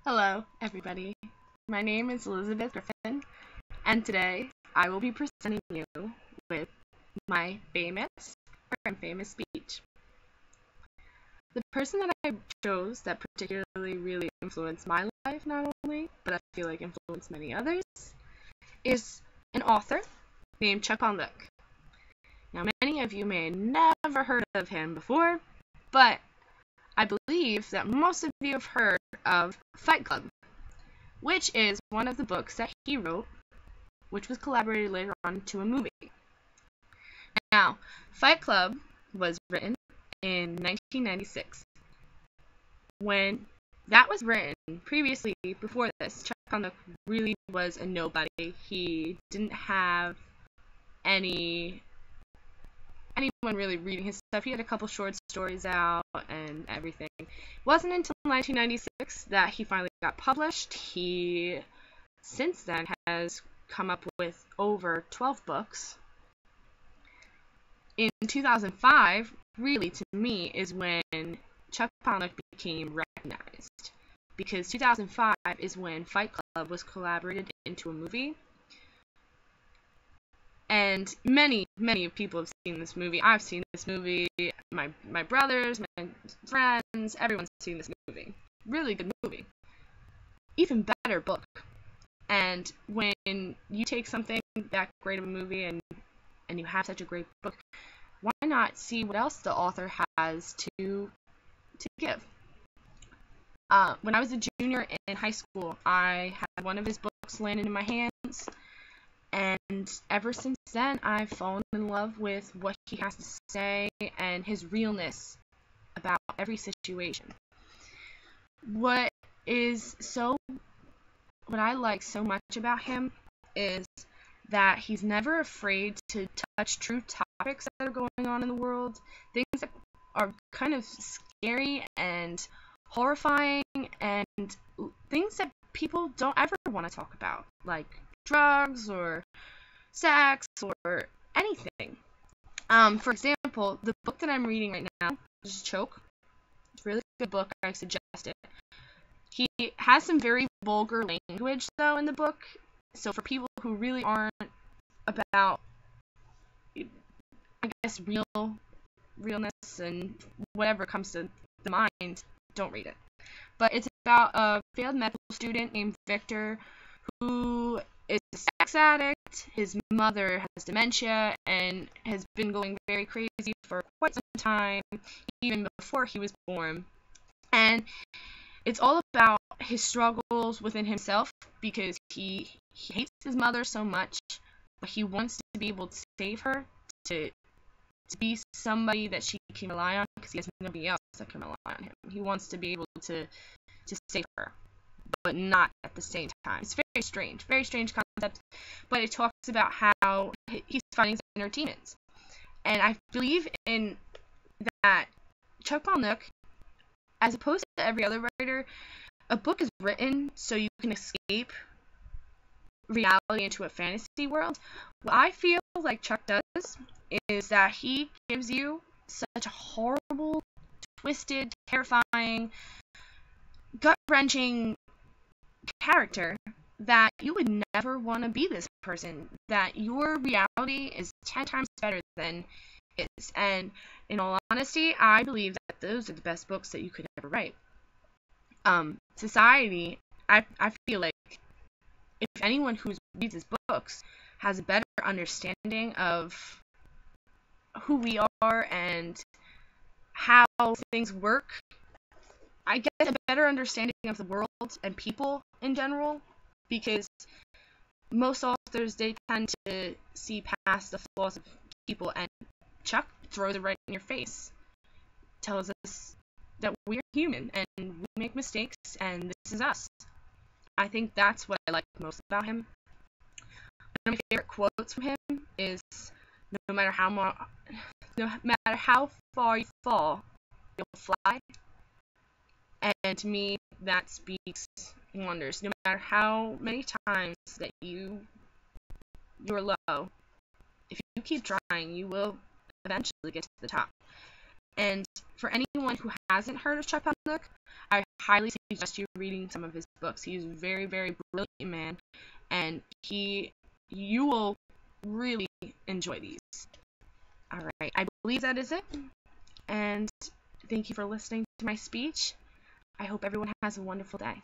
Hello, everybody. My name is Elizabeth Griffin, and today I will be presenting you with my famous or infamous speech. The person that I chose that particularly really influenced my life, not only, but I feel like influenced many others, is an author named Chuck Palahniuk. Now, many of you may have never heard of him before, but I believe that most of you have heard of Fight Club, which is one of the books that he wrote, which was collaborated later on to a movie. Now, Fight Club was written in 1996. When that was written, previously, before this, Chuck Palahniuk really was a nobody. He didn't have anyone really reading his stuff. He had a couple short stories out and everything. It wasn't until 1996 that he finally got published. He, since then, has come up with over 12 books. In 2005, really, to me, is when Chuck Palahniuk became recognized. Because 2005 is when Fight Club was collaborated into a movie. And many people have seen this movie. I've seen this movie. My brothers, my friends, everyone's seen this movie. Really good movie. Even better book. And when you take something that great of a movie and you have such a great book, why not see what else the author has to give? When I was a junior in high school, I had one of his books landed in my hands. And ever since then, I've fallen in love with what he has to say and his realness about every situation. What I like so much about him is that he's never afraid to touch true topics that are going on in the world, things that are kind of scary and horrifying, and things that people don't ever want to talk about, like drugs or sex or anything. For example, the book that I'm reading right now is Choke. It's a really good book. I suggest it. He has some very vulgar language, though, in the book. So for people who really aren't about, I guess, realness and whatever comes to the mind, don't read it. But it's about a failed medical student named Victor who is a sex addict. His mother has dementia and has been going very crazy for quite some time, even before he was born. And it's all about his struggles within himself, because he hates his mother so much, but he wants to be able to save her, to be somebody that she can rely on, because he has nobody else that can rely on him. He wants to be able to save her, but not at the same time. It's very strange concept, but it talks about how he's finding inner demons. And I believe in that Chuck Palahniuk, as opposed to every other writer, a book is written so you can escape reality into a fantasy world. What I feel like Chuck does is that he gives you such a horrible, twisted, terrifying, gut-wrenching character that you would never want to be this person, that your reality is 10 times better than his. And in all honesty, I believe that those are the best books that you could ever write. Society, I feel like if anyone who reads his books has a better understanding of who we are and how things work, I get a better understanding of the world and people in general, because most authors, they tend to see past the flaws of people, and Chuck throws it right in your face. Tells us that we're human and we make mistakes, and this is us. I think that's what I like most about him. One of my favorite quotes from him is, no matter how far you fall, you'll fly. And to me, that speaks wonders. No matter how many times that you're low, if you keep trying, you will eventually get to the top. And for anyone who hasn't heard of Chuck Palahniuk, I highly suggest you reading some of his books. He's a very, very brilliant man, and you will really enjoy these. All right, I believe that is it, and thank you for listening to my speech. I hope everyone has a wonderful day.